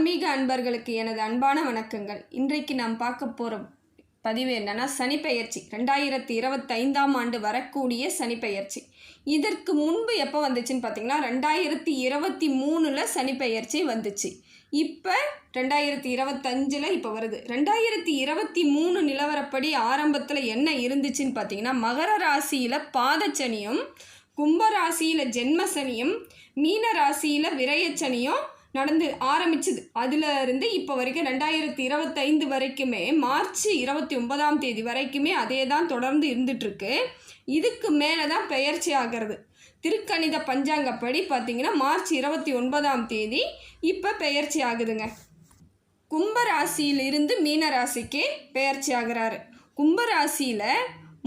ஆன்மீக அன்பர்களுக்கு எனது அன்பான வணக்கங்கள். இன்றைக்கு நாம் பார்க்க போகிற பதிவு என்னன்னா சனிப்பெயர்ச்சி. 2025ஆம் ஆண்டு வரக்கூடிய சனிப்பெயர்ச்சி. இதற்கு முன்பு எப்போ வந்துச்சுன்னு பார்த்தீங்கன்னா 2023 சனிப்பெயர்ச்சி வந்துச்சு. இப்போ 2025 இப்போ வருது. 2023 நிலவரப்படி ஆரம்பத்தில் என்ன இருந்துச்சுன்னு பார்த்தீங்கன்னா மகர ராசியில் பாதச்சனியும், கும்ப ராசியில் ஜென்மசனியும், மீன ராசியில் விரயச்சனியும் நடந்து ஆரம்பிச்சுது. அதில் இருந்து இப்போ வரைக்கும் 2025 வரைக்குமே மார்ச் 29ஆம் தேதி வரைக்குமே அதே தான் தொடர்ந்து இருந்துகிட்ருக்கு. இதுக்கு மேலே தான் பெயர்ச்சி ஆகிறது. திருக்கணித பஞ்சாங்கப்படி பார்த்திங்கன்னா மார்ச் 29ஆம் தேதி இப்போ பெயர்ச்சி ஆகுதுங்க. கும்பராசியிலிருந்து மீன ராசிக்கு பெயர்ச்சி ஆகிறாரு. கும்பராசியில்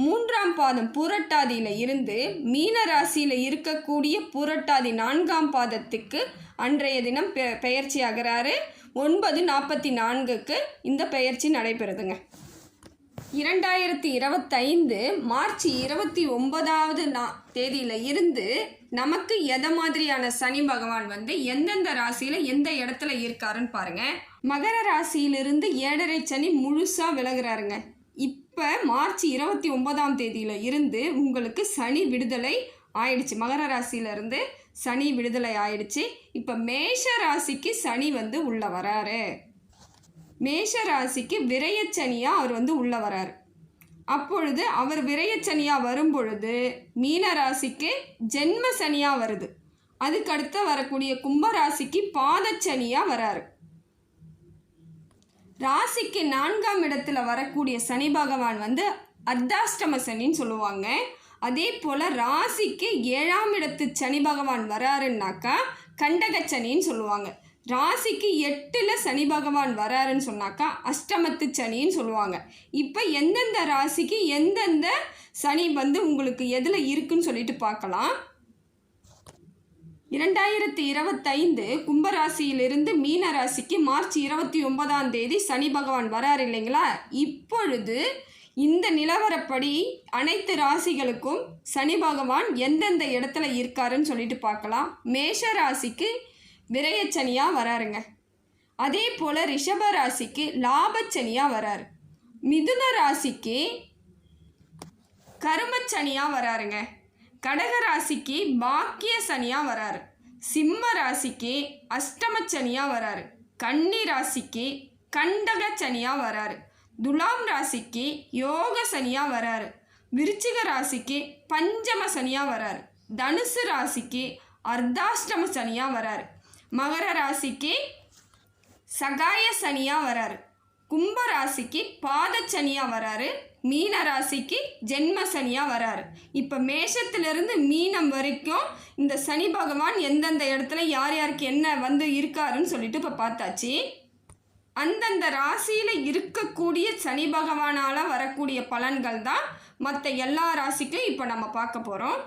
3ஆம் பாதம் பூரட்டாதியில் இருந்து மீன ராசியில் இருக்கக்கூடிய பூரட்டாதி 4ஆம் பாதத்துக்கு அன்றைய தினம் பெயர்ச்சி ஆகிறாரு. 9:44க்கு இந்த பெயர்ச்சி நடைபெறுதுங்க. 2025 மார்ச் 29ஆவது தேதியில் இருந்து நமக்கு எதை மாதிரியான சனி பகவான் எந்தெந்த ராசியில் எந்த இடத்துல இருக்காருன்னு பாருங்கள். மகர ராசியிலிருந்து 7.5 சனி முழுசாக விலகிறாருங்க. இப்போ மார்ச் 29ஆம் தேதியில் இருந்து உங்களுக்கு சனி விடுதலை ஆயிடுச்சு. மகர ராசியிலேருந்து சனி விடுதலை ஆயிடுச்சு. இப்போ மேஷ ராசிக்கு சனி உள்ள வராரு. மேஷ ராசிக்கு விரயச்சனியாக அவர் உள்ள வராரு. அப்பொழுது அவர் விரயச்சனியாக வரும் பொழுது மீன ராசிக்கு ஜென்ம சனியாக வருது. அதுக்கடுத்து வரக்கூடிய கும்பராசிக்கு பாதச்சனியாக வராரு. ராசிக்கு 4ஆம் இடத்துல வரக்கூடிய சனி பகவான் அர்த்தாஷ்டம சனின்னு சொல்லுவாங்க. அதே போல் ராசிக்கு 7ஆம் இடத்து சனி பகவான் வராருன்னாக்கா கண்டகச்சனின்னு சொல்லுவாங்க. ராசிக்கு 8ல் சனி பகவான் வராருன்னு சொன்னாக்கா அஷ்டமத்து சனின்னு சொல்லுவாங்க. இப்போ எந்தெந்த ராசிக்கு எந்தெந்த சனி உங்களுக்கு எதில் இருக்குன்னு சொல்லிட்டு பார்க்கலாம். 2025 கும்பராசியிலிருந்து மீன ராசிக்கு மார்ச் 29ஆம் தேதி சனி பகவான் வராரு இல்லைங்களா. இப்பொழுது இந்த நிலவரப்படி அனைத்து ராசிகளுக்கும் சனி பகவான் எந்தெந்த இடத்துல இருக்காருன்னு சொல்லிட்டு பார்க்கலாம். மேஷ ராசிக்கு விரயச்சனியாக வராருங்க. அதே போல் ரிஷப ராசிக்கு லாபச்சனியாக வராரு. மிதுன ராசிக்கு கருமச்சனியாக வராருங்க. கடக ராசிக்கு பாக்கிய சனியாக வராரு. சிம்ம ராசிக்கு அஷ்டமச்சனியாக வராரு. கன்னி ராசிக்கு கண்டக சனியாக வராரு. துலாம் ராசிக்கு யோக சனியாக வராரு. விருச்சிக ராசிக்கு பஞ்சம சனியாக வராரு. தனுசு ராசிக்கு அர்த்தாஷ்டம சனியாக வராரு. மகர ராசிக்கு சகாய சனியாக வராரு. கும்ப ராசிக்கு பாதச்சனியாக வராரு. மீன ராசிக்கு ஜென்ம சனியாக வராரு. இப்போ மேஷத்திலிருந்து மீனம் வரைக்கும் இந்த சனி பகவான் எந்தெந்த இடத்துல யார் யாருக்கு என்ன இருக்காருன்னு சொல்லிட்டு இப்போ பார்த்தாச்சு. அந்தந்த ராசியில் இருக்கக்கூடிய சனி பகவானால் வரக்கூடிய பலன்கள் தான் மற்ற எல்லா ராசிக்கும் இப்போ நம்ம பார்க்க போகிறோம்.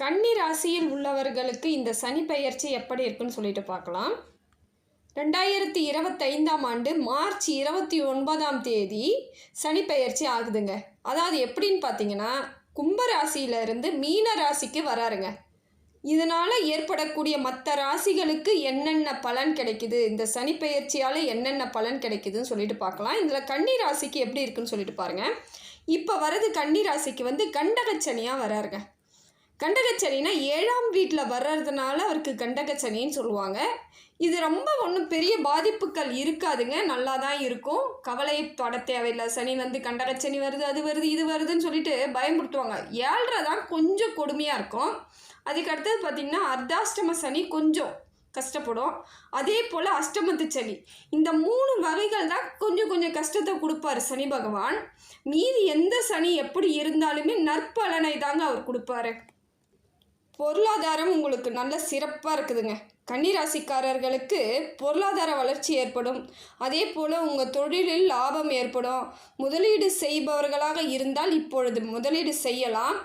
கன்னி ராசியில் உள்ளவர்களுக்கு இந்த சனி பெயர்ச்சி எப்படி இருக்குன்னு சொல்லிட்டு பார்க்கலாம். 2025ஆம் ஆண்டு மார்ச் 29ஆம் தேதி சனி பெயர்ச்சி ஆகுதுங்க. அதாவது எப்படின்னு பார்த்தீங்கன்னா கும்பராசியிலிருந்து மீன ராசிக்கு வராருங்க. இதனால் ஏற்படக்கூடிய மற்ற ராசிகளுக்கு என்னென்ன பலன் கிடைக்குது, இந்த சனி பெயர்ச்சியால் என்னென்ன பலன் கிடைக்குதுன்னு சொல்லிட்டு பார்க்கலாம். இதில் கன்னி ராசிக்கு எப்படி இருக்குன்னு சொல்லிட்டு பாருங்கள். இப்போ வரது கன்னி ராசிக்கு கண்டகச்சனியாக வராருங்க. கண்டகச்சனினா 7ஆம் வீட்டில் வர்றதுனால அவருக்கு கண்டகச்சனின்னு சொல்லுவாங்க. இது ரொம்ப ஒன்றும் பெரிய பாதிப்புகள் இருக்காதுங்க, நல்லா தான் இருக்கும். கவலைப்பட தேவையில்லை. சனி கண்டகச்சனி வருது, அது வருது, இது வருதுன்னு சொல்லிட்டு பயமுறுத்துவாங்க. 7.5 தான் கொஞ்சம் கொடுமையாக இருக்கும். அதுக்கடுத்தது பார்த்திங்கன்னா அர்த்தாஷ்டம சனி கொஞ்சம் கஷ்டப்படும். அதே போல் அஷ்டமத்து சனி, இந்த 3 வகைகள் தான் கொஞ்சம் கஷ்டத்தை கொடுப்பார் சனி பகவான். மீதி எந்த சனி எப்படி இருந்தாலுமே நற்பலனை தாங்க அவர் கொடுப்பாரு. பொருளாதாரம் உங்களுக்கு நல்ல சிறப்பாக இருக்குதுங்க. கன்னிராசிக்காரர்களுக்கு பொருளாதார வளர்ச்சி ஏற்படும். அதே போல் உங்கள் தொழிலில் லாபம் ஏற்படும். முதலீடு செய்பவர்களாக இருந்தால் இப்பொழுது முதலீடு செய்யலாம்.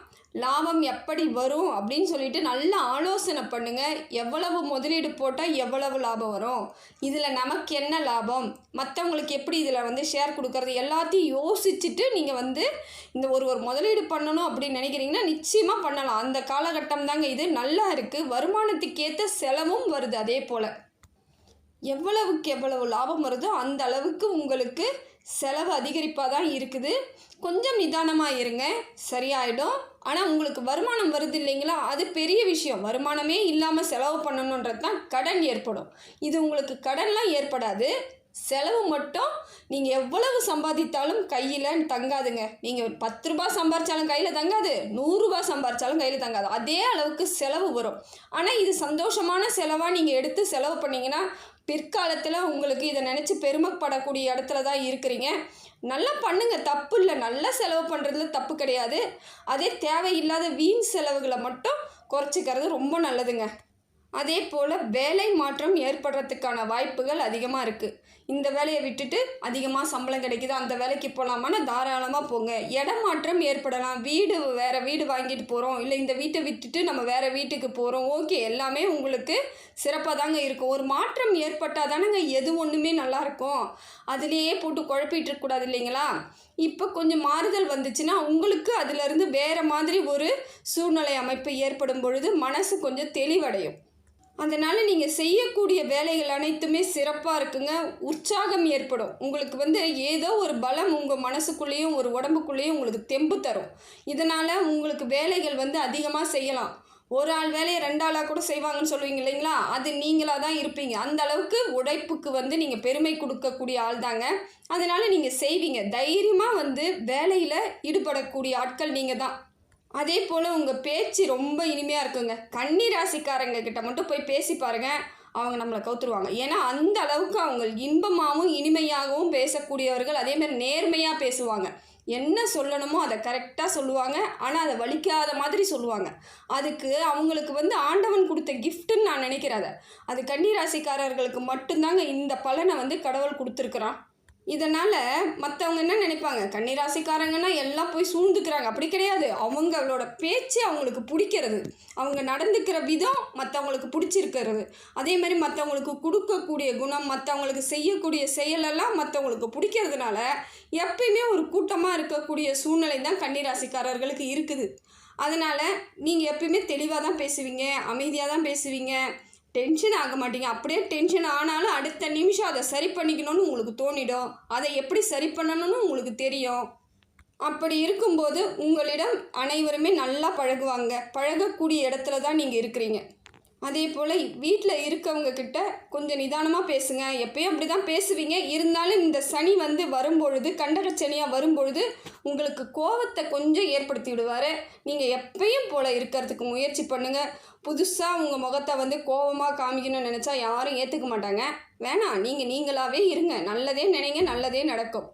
லாபம் எப்படி வரும் அப்படின்னு சொல்லிட்டு நல்ல ஆலோசனை பண்ணுங்கள். எவ்வளவு முதலீடு போட்டால் எவ்வளவு லாபம் வரும், இதில் நமக்கு என்ன லாபம், மற்றவங்களுக்கு எப்படி இதில் ஷேர் கொடுக்கறது, எல்லாத்தையும் யோசிச்சுட்டு நீங்கள் இந்த ஒரு முதலீடு பண்ணணும் அப்படின்னு நினைக்கிறீங்கன்னா நிச்சயமாக பண்ணலாம். அந்த காலகட்டம் தாங்க இது. நல்லா இருக்குது. வருமானத்துக்கு ஏற்ற செலவும் வருது. அதே போல் எவ்வளவுக்கு எவ்வளவு லாபம் வருதோ அந்த அளவுக்கு உங்களுக்கு செலவு அதிகரிப்பாக தான் இருக்குது. கொஞ்சம் நிதானமாக இருங்க, சரியாயிடும். ஆனால் உங்களுக்கு வருமானம் வருது இல்லைங்களா, அது பெரிய விஷயம். வருமானமே இல்லாமல் செலவு பண்ணணுன்றது தான் கடன் ஏற்படும். இது உங்களுக்கு கடன்லாம் ஏற்படாது. செலவு மட்டும் நீங்கள் எவ்வளவு சம்பாதித்தாலும் கையில் தங்காதுங்க. நீங்கள் 10 ரூபா சம்பாரித்தாலும் கையில் தங்காது, 100 ரூபா சம்பாரித்தாலும் கையில் தங்காது. அதே அளவுக்கு செலவு வரும். ஆனால் இது சந்தோஷமான செலவாக நீங்கள் எடுத்து செலவு பண்ணிங்கன்னா பிற்காலத்தில் உங்களுக்கு இதை நினச்சி பெருமைப்படக்கூடிய இடத்துல தான் இருக்கிறீங்க. நல்லா பண்ணுங்கள், தப்பு இல்லை. நல்லா செலவு பண்ணுறதுல தப்பு கிடையாது. அதே தேவையில்லாத வீண் செலவுகளை மட்டும் குறைச்சிக்கிறது ரொம்ப நல்லதுங்க. அதே போல் வேலை மாற்றம் ஏற்படுறதுக்கான வாய்ப்புகள் அதிகமாக இருக்குது. இந்த வேலையை விட்டுட்டு அதிகமாக சம்பளம் கிடைக்குது, அந்த வேலைக்கு போகலாமான்னு தாராளமாக போங்க. இடம் மாற்றம் ஏற்படலாம். வேறு வீடு வாங்கிட்டு போகிறோம், இல்லை இந்த வீட்டை விட்டுட்டு நம்ம வேறு வீட்டுக்கு போகிறோம். ஓகே, எல்லாமே உங்களுக்கு சிறப்பாக தாங்க இருக்கும். ஒரு மாற்றம் ஏற்பட்டால் தானேங்க எது ஒன்றுமே நல்லாயிருக்கும். அதுலேயே போட்டு குழப்பிட்டு இருக்கக்கூடாது இல்லைங்களா. இப்போ கொஞ்சம் மாறுதல் வந்துச்சுன்னா உங்களுக்கு அதிலிருந்து வேறு மாதிரி ஒரு சூழ்நிலை அமைப்பு ஏற்படும் பொழுது மனசு கொஞ்சம் தெளிவடையும். அதனால் நீங்கள் செய்யக்கூடிய வேலைகள் அனைத்துமே சிறப்பாக இருக்குங்க. உற்சாகம் ஏற்படும். உங்களுக்கு ஏதோ ஒரு பலம் உங்கள் மனசுக்குள்ளேயும் ஒரு உடம்புக்குள்ளேயும் உங்களுக்கு தெம்பு தரும். இதனால் உங்களுக்கு வேலைகள் அதிகமாக செய்யலாம். ஒரு ஆள் வேலையை 2 ஆளாக கூட செய்வாங்கன்னு சொல்லுவீங்க இல்லைங்களா, அது நீங்களாக தான் இருப்பீங்க. அந்த அளவுக்கு உழைப்புக்கு நீங்கள் பெருமை கொடுக்கக்கூடிய ஆள் தாங்க. அதனால் நீங்கள் செய்வீங்க. தைரியமாக வேலையில் ஈடுபடக்கூடிய ஆட்கள் நீங்கள் தான். அதே போல் உங்கள் பேச்சு ரொம்ப இனிமையாக இருக்குங்க. கன்னி ராசிக்காரங்க கிட்ட மட்டும் போய் பேசி பாருங்கள், அவங்க நம்மளை கவுத்துருவாங்க. ஏன்னா அந்த அளவுக்கு அவங்க இன்பமாகவும் இனிமையாகவும் பேசக்கூடியவர்கள். அதேமாதிரி நேர்மையாக பேசுவாங்க. என்ன சொல்லணுமோ அதை கரெக்டாக சொல்லுவாங்க. ஆனால் அதை வலிக்காத மாதிரி சொல்லுவாங்க. அதுக்கு அவங்களுக்கு ஆண்டவன் கொடுத்த கிஃப்ட்டுன்னு நான் நினைக்கிறேன். அது கன்னி ராசிக்காரர்களுக்கு மட்டும்தாங்க இந்த பலனை கடவுள் கொடுத்துருக்குறான். இதனால் மற்றவங்க என்ன நினைப்பாங்க, கன்னிராசிக்காரங்கன்னா எல்லாம் போய் சூழ்ந்துக்கிறாங்க. அப்படி கிடையாது. அவங்களோட பேச்சு அவங்களுக்கு பிடிக்கிறது, அவங்க நடந்துக்கிற விதம் மற்றவங்களுக்கு பிடிச்சிருக்கிறது. அதே மாதிரி மற்றவங்களுக்கு கொடுக்கக்கூடிய குணம், மற்றவங்களுக்கு செய்யக்கூடிய செயலெல்லாம் மற்றவங்களுக்கு பிடிக்கிறதுனால எப்பயுமே ஒரு கூட்டமாக இருக்கக்கூடிய சூழ்நிலை தான் கன்னிராசிக்காரர்களுக்கு இருக்குது. அதனால் நீங்கள் எப்பயுமே தெளிவாக தான் பேசுவீங்க, அமைதியாக தான் பேசுவீங்க, டென்ஷன் ஆக மாட்டீங்க. அப்படியே டென்ஷன் ஆனாலும் அடுத்த நிமிஷம் அதை சரி பண்ணிக்கணும்னு உங்களுக்கு தோணிடும். அதை எப்படி சரி பண்ணணும்னு உங்களுக்கு தெரியும். அப்படி இருக்கும்போது உங்களிடம் அனைவருமே நல்லா பழகுவாங்க. பழகக்கூடிய இடத்துல தான் நீங்கள் இருக்கிறீங்க. அதே போல் வீட்டில் இருக்கவங்க கிட்ட கொஞ்சம் நிதானமாக பேசுங்க. எப்பயும் அப்படி தான் பேசுவீங்க. இருந்தாலும் இந்த சனி வரும்பொழுது, கண்டக சனியாக வரும்பொழுது உங்களுக்கு கோபத்தை கொஞ்சம் ஏற்படுத்தி விடுவார். நீங்கள் எப்பயும் போல் இருக்கிறதுக்கு முயற்சி பண்ணுங்கள். புதுசாக உங்கள் முகத்தை கோபமாக காமிக்கணும்னு நினச்சா யாரும் ஏற்றுக்க மாட்டாங்க. வேணாம், நீங்களாகவே இருங்க. நல்லதே நினைங்க, நல்லதே நடக்கும்.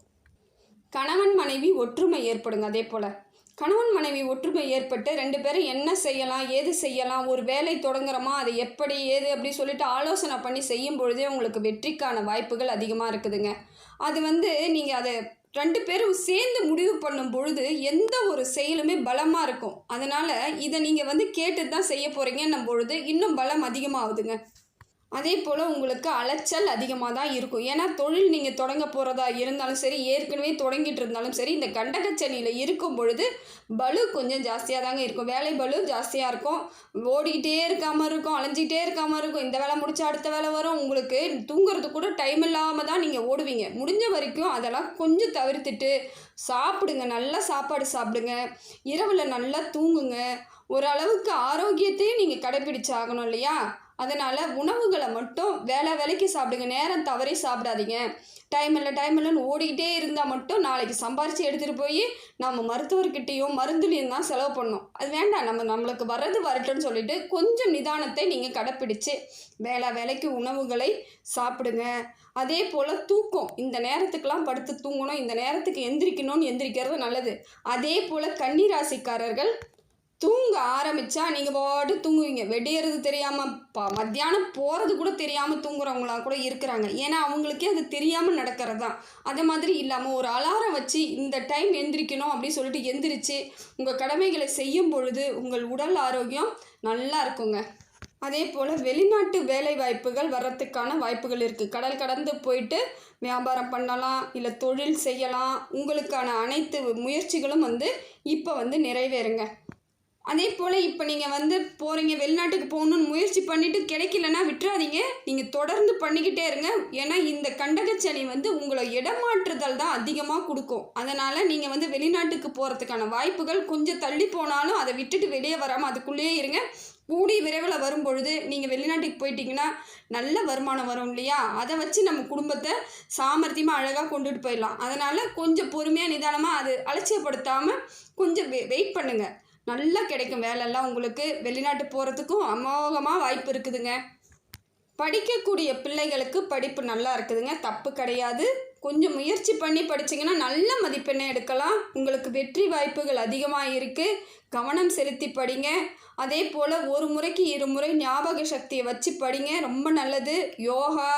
கணவன் மனைவி ஒற்றுமை ஏற்படுங்க. அதே போல் கணவன் மனைவி ஒற்றுமை ஏற்பட்டு 2 பேரும் என்ன செய்யலாம், ஏது செய்யலாம், ஒரு வேலை தொடங்குறோமா, அதை எப்படி ஏது அப்படி சொல்லிட்டு ஆலோசனை பண்ணி செய்யும் பொழுதே உங்களுக்கு வெற்றிக்கான வாய்ப்புகள் அதிகமாக இருக்குதுங்க. அது நீங்கள் அதை 2 பேரும் சேர்ந்து முடிவு பண்ணும் பொழுது எந்த ஒரு செயலுமே பலமாக இருக்கும். அதனால் இதை நீங்கள் கேட்டு தான் செய்ய போகிறீங்கன்னும் பொழுது இன்னும் பலம் அதிகமாகுதுங்க. அதே போல் உங்களுக்கு அலைச்சல் அதிகமாக தான் இருக்கும். ஏன்னா தொழில் நீங்கள் தொடங்க போகிறதா இருந்தாலும் சரி, ஏற்கனவே தொடங்கிட்டு இருந்தாலும் சரி, இந்த கண்டகச்சனியில் இருக்கும் பொழுது பலு கொஞ்சம் ஜாஸ்தியாக தாங்க இருக்கும். வேலை பலு ஜாஸ்தியாக இருக்கும். ஓடிக்கிட்டே இருக்காமல் இருக்கும், அலைஞ்சிக்கிட்டே இருக்காமல் இருக்கும். இந்த வேலை முடிச்சா அடுத்த வேலை வரும். உங்களுக்கு தூங்குறது கூட டைம் இல்லாமல் தான் நீங்கள் ஓடுவீங்க. முடிஞ்ச வரைக்கும் அதெல்லாம் கொஞ்சம் தவிர்த்துட்டு சாப்பிடுங்க. நல்லா சாப்பாடு சாப்பிடுங்க. இரவில் நல்லா தூங்குங்க. ஓரளவுக்கு ஆரோக்கியத்தையும் நீங்கள் கடைப்பிடிச்சாகணும் இல்லையா. அதனால் உணவுகளை மட்டும் வேலைக்கு சாப்பிடுங்க. நேரம் தவறி சாப்பிடாதீங்க. டைம் இல்லைன்னு ஓடிக்கிட்டே இருந்தால் மட்டும் நாளைக்கு சம்பாரித்து எடுத்துகிட்டு போய் நம்ம மருத்துவர்கிட்டையும் மருந்துலையும் தான் செலவு பண்ணணும். அது வேண்டாம். நம்மளுக்கு வர்றது வரட்டும்னு சொல்லிட்டு கொஞ்சம் நிதானத்தை நீங்கள் கடைப்பிடிச்சு வேலைக்கு உணவுகளை சாப்பிடுங்க. அதே போல் தூக்கம், இந்த நேரத்துக்கெலாம் படுத்து தூங்கணும், இந்த நேரத்துக்கு எந்திரிக்கணும்னு எந்திரிக்கிறது நல்லது. அதே போல் கன்னி ராசிக்காரர்கள் தூங்க ஆரம்பித்தா நீங்கள் பாட்டு தூங்குவீங்க. வெடியறது தெரியாமல் மத்தியானம் போகிறது கூட தெரியாமல் தூங்குறவங்களாம் கூட இருக்கிறாங்க. ஏன்னா அவங்களுக்கே அது தெரியாமல் நடக்கிறது தான். அதே மாதிரி இல்லாமல் ஒரு அலாரம் வச்சு இந்த டைம் எந்திரிக்கணும் அப்படின்னு சொல்லிட்டு எந்திரிச்சு உங்கள் கடமைகளை செய்யும் பொழுது உங்கள் உடல் ஆரோக்கியம் நல்லா இருக்குங்க. அதே போல் வெளிநாட்டு வேலை வாய்ப்புகள் வர்றதுக்கான வாய்ப்புகள் இருக்குது. கடல் கடந்து போயிட்டு வியாபாரம் பண்ணலாம், இல்லை தொழில் செய்யலாம். உங்களுக்கான அனைத்து முயற்சிகளும் இப்போ நிறைவேறுங்க. அதே போல் இப்போ நீங்கள் வந்து போகிறீங்க, வெளிநாட்டுக்கு போகணுன்னு முயற்சி பண்ணிவிட்டு கிடைக்கலன்னா விட்டுறாதீங்க. நீங்கள் தொடர்ந்து பண்ணிக்கிட்டே இருங்க. ஏன்னா இந்த கண்டகச்சனி வந்து உங்களை இடமாற்றுதல் தான் அதிகமாக கொடுக்கும். அதனால் நீங்கள் வந்து வெளிநாட்டுக்கு போகிறதுக்கான வாய்ப்புகள் கொஞ்சம் தள்ளி போனாலும் அதை விட்டுட்டு வெளியே வராமல் அதுக்குள்ளேயே இருங்க. கூடி விரைவில் வரும்பொழுது நீங்கள் வெளிநாட்டுக்கு போயிட்டீங்கன்னா நல்ல வருமானம் வரும் இல்லையா? அதை வச்சு நம்ம குடும்பத்தை சாமர்த்தியமாக அழகாக கொண்டுட்டு போயிடலாம். அதனால் கொஞ்சம் பொறுமையாக நிதானமாக அது அலட்சியப்படுத்தாமல் கொஞ்சம் வெயிட் பண்ணுங்கள். நல்லா கிடைக்கும் வேலையெல்லாம் உங்களுக்கு. வெளிநாட்டு போகிறதுக்கும் அமோகமாக வாய்ப்பு இருக்குதுங்க. படிக்கக்கூடிய பிள்ளைகளுக்கு படிப்பு நல்லா இருக்குதுங்க, தப்பு கிடையாது. கொஞ்சம் முயற்சி பண்ணி படிச்சிங்கன்னா நல்ல மதிப்பெண்ணை எடுக்கலாம். உங்களுக்கு வெற்றி வாய்ப்புகள் அதிகமாக இருக்குது. கவனம் செலுத்தி படிங்க. அதே போல் ஒரு முறைக்கு 2 முறை ஞாபக சக்தியை வச்சு படிங்க, ரொம்ப நல்லது. யோகா,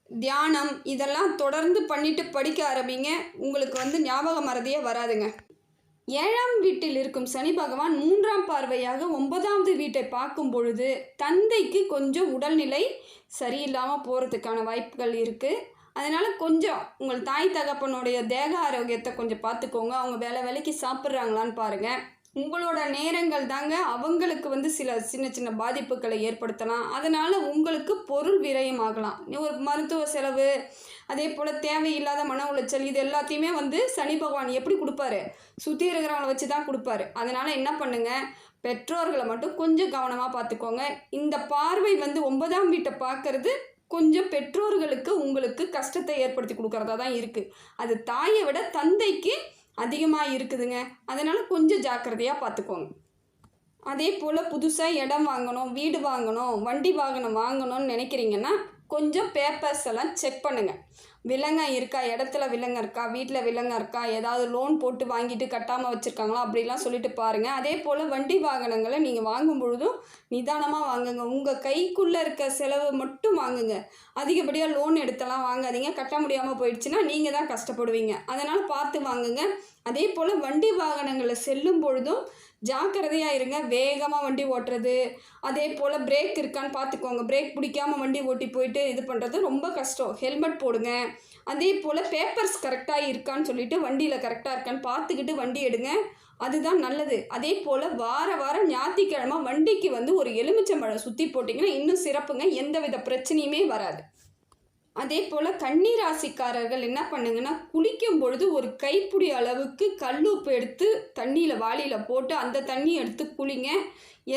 தியானம் இதெல்லாம் தொடர்ந்து பண்ணிட்டு படிக்க ஆரம்பிங்க. உங்களுக்கு வந்து ஞாபக மறதியே வராதுங்க. 7ஆம் வீட்டில் இருக்கும் சனி பகவான் 3ஆம் பார்வையாக 9வது வீட்டை பார்க்கும் பொழுது தந்தைக்கு கொஞ்சம் உடல்நிலை சரியில்லாமல் போகிறதுக்கான வாய்ப்புகள் இருக்குது. அதனால் கொஞ்சம் உங்கள் தாய் தகப்பனுடைய தேக ஆரோக்கியத்தை கொஞ்சம் பார்த்துக்கோங்க. அவங்க வேலைக்கு சாப்பிட்றாங்களான்னு பாருங்கள். உங்களோட நேரங்கள் தாங்க அவங்களுக்கு வந்து சில சின்ன சின்ன பாதிப்புகளை ஏற்படுத்தலாம். அதனால் உங்களுக்கு பொருள் விரயம் ஆகலாம். ஒரு மருத்துவ செலவு, அதே போல் தேவையில்லாத மன உளைச்சல், இது எல்லாத்தையுமே வந்து சனி பகவான் எப்படி கொடுப்பாரு? சுற்றி இருக்கிறவங்கள வச்சு தான் கொடுப்பாரு. அதனால் என்ன பண்ணுங்கள், பெற்றோர்களை மட்டும் கொஞ்சம் கவனமாக பார்த்துக்கோங்க. இந்த பார்வை வந்து 9ஆம் வீட்டை பார்க்கறது கொஞ்சம் பெற்றோர்களுக்கு உங்களுக்கு கஷ்டத்தை ஏற்படுத்தி கொடுக்குறதா தான் இருக்குது. அது தாயை விட தந்தைக்கு அதிகமாக இருக்குதுங்க. அதனால் கொஞ்சம் ஜாக்கிரதையாக பார்த்துக்கோங்க. அதே போல் புதுசாக இடம் வாங்கணும், வீடு வாங்கணும், வண்டி வாகனம் வாங்கணும்னு நினைக்கிறீங்கன்னா கொஞ்சம் பேப்பர்ஸ் எல்லாம் செக் பண்ணுங்கள். விலங்கம் இருக்கா, இடத்துல விலங்கம் இருக்கா, வீட்டில் விலங்கம் இருக்கா, ஏதாவது லோன் போட்டு வாங்கிட்டு கட்டாமல் வச்சுருக்காங்களா அப்படிலாம் சொல்லிட்டு பாருங்கள். அதே போல் வண்டி வாகனங்களை நீங்கள் வாங்கும் பொழுதும் நிதானமாக வாங்குங்க. உங்கள் கைக்குள்ளே இருக்க செலவு மட்டும் வாங்குங்க. அதிகப்படியாக லோன் எடுத்தெல்லாம் வாங்காதீங்க. கட்ட முடியாமல் போயிடுச்சுன்னா நீங்கள் தான் கஷ்டப்படுவீங்க. அதனால் பார்த்து வாங்குங்க. அதே போல் வண்டி வாகனங்களை செல்லும் பொழுதும் ஜாக்கிரதையாக இருங்க. வேகமாக வண்டி ஓட்டுறது, அதே போல் பிரேக் இருக்கான்னு பார்த்துக்கோங்க. பிரேக் பிடிக்காமல் வண்டி ஓட்டி போயிட்டு இது பண்ணுறது ரொம்ப கஷ்டம். ஹெல்மெட் போடுங்க. அதே போல் பேப்பர்ஸ் கரெக்டாக இருக்கான்னு சொல்லிவிட்டு வண்டியில் கரெக்டாக இருக்கான்னு பார்த்துக்கிட்டு வண்டி எடுங்க. அதுதான் நல்லது. அதே போல் வாரம் ஞாயிற்றுக்கிழமை வண்டிக்கு வந்து ஒரு எலுமிச்சம்பழம் சுற்றி போட்டிங்கன்னா இன்னும் சிறப்புங்க. எந்தவித பிரச்சனையுமே வராது. அதே போல் கன்னி ராசிக்காரர்கள் என்ன பண்ணுங்கன்னா, குளிக்கும் பொழுது ஒரு கைப்பிடி அளவுக்கு கல்லுப்பு எடுத்து தண்ணியில் வாளியில் போட்டு அந்த தண்ணி எடுத்து குளிங்க.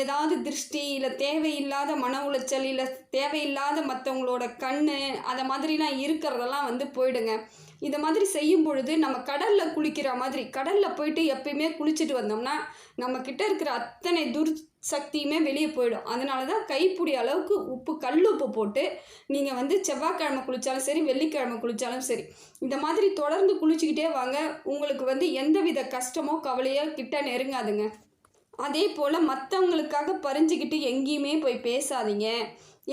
ஏதாவது திருஷ்டி, இல்லை தேவையில்லாத மன உளைச்சல், இல்லை தேவையில்லாத மற்றவங்களோட கண் அதை மாதிரிலாம் இருக்கிறதெல்லாம் வந்து போயிடுங்க. இதை மாதிரி செய்யும் பொழுது நம்ம கடலில் குளிக்கிற மாதிரி, கடலில் போயிட்டு எப்பயுமே குளிச்சுட்டு வந்தோம்னா நம்மக்கிட்ட இருக்கிற அத்தனை சக்தியுமே வெளியே போயிடும். அதனால தான் கைப்பிடி அளவுக்கு கல்லுப்பு போட்டு நீங்கள் வந்து செவ்வாய்க்கிழமை குளித்தாலும் சரி, வெள்ளிக்கிழமை குளித்தாலும் சரி, இந்த மாதிரி தொடர்ந்து குளிச்சுக்கிட்டே வாங்க. உங்களுக்கு வந்து எந்தவித கஷ்டமோ கவலையோ கிட்ட நெருங்காதுங்க. அதே போல் மற்றவங்களுக்காக பறிஞ்சிக்கிட்டு எங்கேயுமே போய் பேசாதீங்க.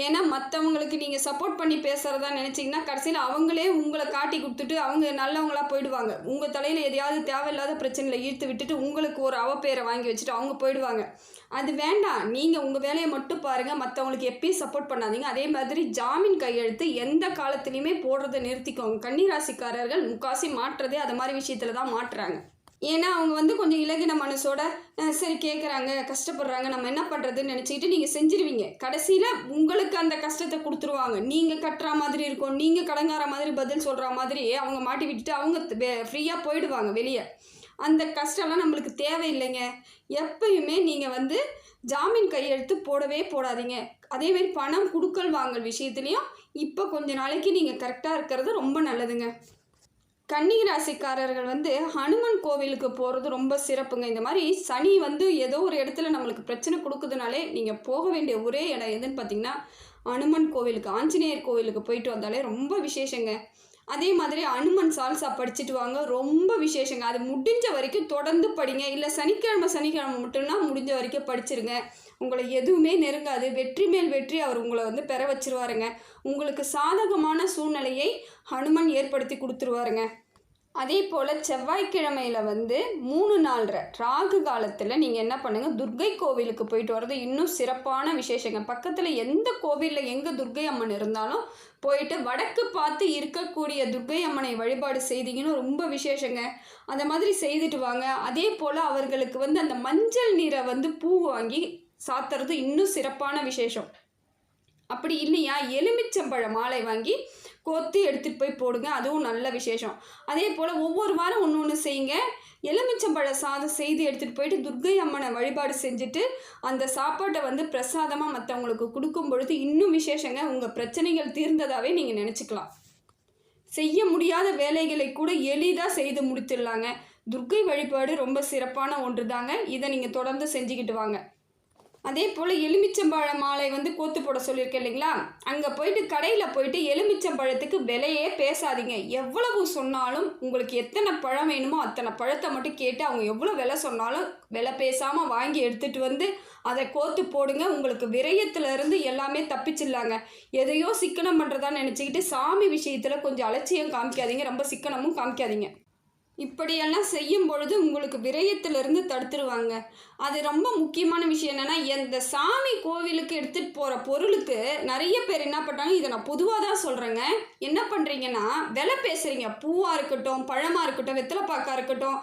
ஏன்னா மற்றவங்களுக்கு நீங்கள் சப்போர்ட் பண்ணி பேசுகிறதா நினச்சிங்கன்னா கடைசியில் அவங்களே உங்களை காட்டி கொடுத்துட்டு அவங்க நல்லவங்களாக போயிடுவாங்க. உங்கள் தலையில் எதையாவது தேவையில்லாத பிரச்சனையில் ஈர்த்து விட்டுட்டு உங்களுக்கு ஒரு அவப்பேரை வாங்கி வச்சுட்டு அவங்க போயிடுவாங்க. அது வேண்டாம். நீங்கள் உங்கள் வேலையை மட்டும் பாருங்கள். மற்றவங்களுக்கு எப்பயும் சப்போர்ட் பண்ணாதீங்க. அதே மாதிரி ஜாமீன் கையெழுத்து எந்த காலத்துலேயுமே போடுறதை நிறுத்திக்கோங்க. கன்னிராசிக்காரர்கள் முக்காசி மாற்றுறதே அது மாதிரி விஷயத்தில் தான் மாட்டுறாங்க. ஏன்னா அவங்க வந்து கொஞ்சம் இலகின மனசோட சரி கேட்குறாங்க, கஷ்டப்படுறாங்க, நம்ம என்ன பண்ணுறதுன்னு நினச்சிக்கிட்டு நீங்கள் செஞ்சுருவீங்க. கடைசியில் உங்களுக்கு அந்த கஷ்டத்தை கொடுத்துருவாங்க. நீங்கள் கட்டுற மாதிரி இருக்கும், நீங்கள் கடங்கார மாதிரி பதில் சொல்கிற மாதிரி அவங்க மாட்டி விட்டுட்டு அவங்க ஃப்ரீயாக போயிடுவாங்க வெளியே. அந்த கஷ்டம்லாம் நம்மளுக்கு தேவையில்லைங்க. எப்பயுமே நீங்கள் வந்து ஜாமீன் கையெழுத்து போடவே போடாதீங்க. அதேமாரி பணம் கொடுக்கல் வாங்கல் விஷயத்துலேயும் இப்போ கொஞ்ச நாளைக்கு நீங்கள் கரெக்டாக இருக்கிறது ரொம்ப நல்லதுங்க. கன்னி ராசிக்காரர்கள் வந்து ஹனுமன் கோவிலுக்கு போகிறது ரொம்ப சிறப்புங்க. இந்த மாதிரி சனி வந்து ஏதோ ஒரு இடத்துல நம்மளுக்கு பிரச்சனை கொடுக்குதுனாலே நீங்கள் போக வேண்டிய ஒரே இடம் எதுன்னு பார்த்தீங்கன்னா ஹனுமன் கோவிலுக்கு, ஆஞ்சநேயர் கோவிலுக்கு போயிட்டு வந்தாலே ரொம்ப விசேஷங்க. அதே மாதிரி ஹனுமன் சால்சா படிச்சுட்டு வாங்க, ரொம்ப விசேஷங்க. அது முடிஞ்ச வரைக்கும் தொடர்ந்து படிங்க. இல்லை சனிக்கிழமை மட்டும்னா முடிஞ்ச வரைக்கும் படிச்சிருங்க. உங்களை எதுவுமே நெருங்காது. வெற்றி மேல் வெற்றி அவர் உங்களை வந்து பெற வச்சிருவாருங்க. உங்களுக்கு சாதகமான சூழ்நிலையை ஹனுமன் ஏற்படுத்தி கொடுத்துருவாருங்க. அதே போல் செவ்வாய்க்கிழமையில் வந்து 3 நாலரை ராகு காலத்தில் நீங்கள் என்ன பண்ணுங்கள், துர்க்கை கோவிலுக்கு போயிட்டு வர்றது இன்னும் சிறப்பான விசேஷங்க. பக்கத்தில் எந்த கோவிலில் எங்கே துர்க்கை அம்மன் இருந்தாலும் போயிட்டு வடக்கு பார்த்து இருக்கக்கூடிய துர்க்கை அம்மனை வழிபாடு செய்தீங்கன்னு ரொம்ப விசேஷங்க. அந்த மாதிரி செய்துட்டு வாங்க. அதே போல் அவர்களுக்கு வந்து அந்த மஞ்சள் நிற வந்து பூ வாங்கி சாத்துறது இன்னும் சிறப்பான விசேஷம். அப்படி இல்லையா, எலுமிச்சம்பழ மாலை வாங்கி கோத்து எடுத்துகிட்டு போய் போடுங்க, அதுவும் நல்ல விசேஷம். அதே போல் ஒவ்வொரு வாரம் ஒன்று ஒன்று செய்யுங்க. எலுமிச்சம்பழ சாதம் செய்து எடுத்துகிட்டு போயிட்டு துர்க்கை அம்மனை வழிபாடு செஞ்சுட்டு அந்த சாப்பாட்டை வந்து பிரசாதமாக மற்றவங்களுக்கு கொடுக்கும் பொழுது இன்னும் விசேஷங்க. உங்கள் பிரச்சனைகள் தீர்ந்ததாகவே நீங்கள் நினச்சிக்கலாம். செய்ய முடியாத வேலைகளை கூட எளிதாக செய்து முடித்துடலாங்க. துர்க்கை வழிபாடு ரொம்ப சிறப்பான ஒன்று தாங்க. இதை நீங்கள் தொடர்ந்து செஞ்சுக்கிட்டு வாங்க. அதே போல் எலுமிச்சம்பழ மாலை வந்து கோத்து போட சொல்லியிருக்கேன் இல்லைங்களா, அங்கே போயிட்டு கடையில் போயிட்டு எலுமிச்சம்பழத்துக்கு விலையே பேசாதீங்க. எவ்வளவு சொன்னாலும் உங்களுக்கு எத்தனை பழம் வேணுமோ அத்தனை பழத்தை மட்டும் கேட்டு அவங்க எவ்வளோ விலை சொன்னாலும் விலை பேசாமல் வாங்கி எடுத்துகிட்டு வந்து அதை கோத்து போடுங்க. உங்களுக்கு விரயத்திலேருந்து எல்லாமே தப்பிச்சிடலாங்க. எதையோ சிக்கனம் பண்ணுறதா நினச்சிக்கிட்டு சாமி விஷயத்தில் கொஞ்சம் அலட்சியம் காமிக்காதீங்க, ரொம்ப சிக்கனமும் காமிக்காதீங்க. இப்படியெல்லாம் செய்யும் பொழுது உங்களுக்கு விரயத்திலிருந்து தடுத்துருவாங்க. அது ரொம்ப முக்கியமான விஷயம் என்னென்னா, இந்த சாமி கோவிலுக்கு எடுத்துகிட்டு போகிற பொருளுக்கு நிறைய பேர் என்ன பண்ணுறாங்க, இதை நான் பொதுவாக தான் சொல்கிறேங்க, என்ன பண்ணுறீங்கன்னா விலை பேசுகிறீங்க. பூவாக இருக்கட்டும், பழமாக இருக்கட்டும், வெத்தலைப்பாக்காக இருக்கட்டும்,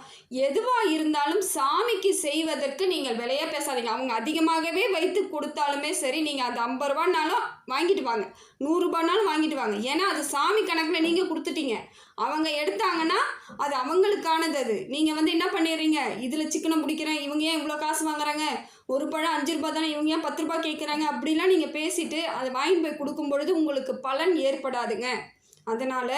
எதுவாக இருந்தாலும் சாமிக்கு செய்வதற்கு நீங்கள் விலையே பேசாதீங்க. அவங்க அதிகமாகவே வைத்து கொடுத்தாலுமே சரி, நீங்கள் அது 50 ரூபான்னாலும் வாங்கிட்டு வாங்க, 100 ரூபான்னாலும் வாங்கிட்டு வாங்க. ஏன்னா அது சாமி கணக்கில் நீங்கள் கொடுத்துட்டீங்க. அவங்க எடுத்தாங்கன்னா அது அவங்களுக்கானது. அது நீங்கள் வந்து என்ன பண்ணிடுறீங்க, இதில் சிக்கனம் பிடிக்கிறேன், இவங்க ஏன் இவ்வளோ காசு வாங்குறாங்க, ஒரு பழம் 5 ரூபா தானே, இவங்க ஏன் 10 ரூபா கேட்குறாங்க, அப்படிலாம் நீங்கள் பேசிட்டு அதை வாங்கிட்டு போய் கொடுக்கும் பொழுது உங்களுக்கு பலன் ஏற்படாதுங்க. அதனால்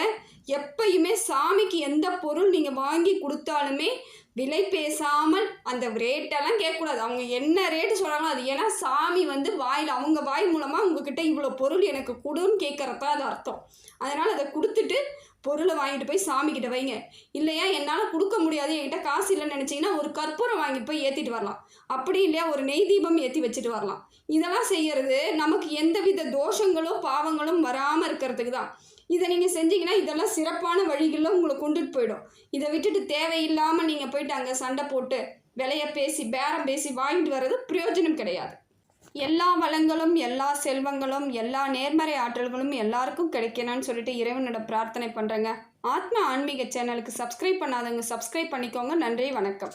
எப்பயுமே சாமிக்கு எந்த பொருள் நீங்கள் வாங்கி கொடுத்தாலுமே விலை பேசாமல் அந்த ரேட்டெல்லாம் கேட்கக்கூடாது. அவங்க என்ன ரேட்டு சொல்கிறாங்களோ அது, ஏன்னா சாமி வந்து வாயில் அவங்க வாய் மூலமாக உங்ககிட்ட இவ்வளோ பொருள் எனக்கு கொடுன்னு கேட்குறப்ப அது அர்த்தம். அதனால் அதை கொடுத்துட்டு பொருளை வாங்கிட்டு போய் சாமிக்கிட்ட வைங்க. இல்லையா, என்னால் கொடுக்க முடியாது, என்கிட்ட காசு இல்லைன்னு நினச்சிங்கன்னா ஒரு கற்பூரம் வாங்கிட்டு போய் ஏற்றிட்டு வரலாம். அப்படி இல்லையா, ஒரு நெய் தீபம் ஏற்றி வச்சுட்டு வரலாம். இதெல்லாம் செய்கிறது நமக்கு எந்தவித தோஷங்களும் பாவங்களும் வராமல் இருக்கிறதுக்கு தான். இதை நீங்கள் செஞ்சீங்கன்னா இதெல்லாம் சிறப்பான வழிகளில் உங்களை கொண்டுட்டு போயிடும். இதை விட்டுட்டு தேவையில்லாமல் நீங்கள் போயிட்டு அங்கே சண்டை போட்டு விலையை பேசி பேரம் பேசி வாங்கிட்டு வர்றது பிரயோஜனம் கிடையாது. எல்லா வளங்களும் எல்லா செல்வங்களும் எல்லா நேர்மறை ஆற்றல்களும் எல்லாருக்கும் கிடைக்கணும்னு சொல்லிட்டு இறைவனோட பிரார்த்தனை பண்ணுறேங்க. ஆத்மா ஆன்மீக சேனலுக்கு சப்ஸ்கிரைப் பண்ணாதவங்க சப்ஸ்கிரைப் பண்ணிக்கோங்க. நன்றி, வணக்கம்.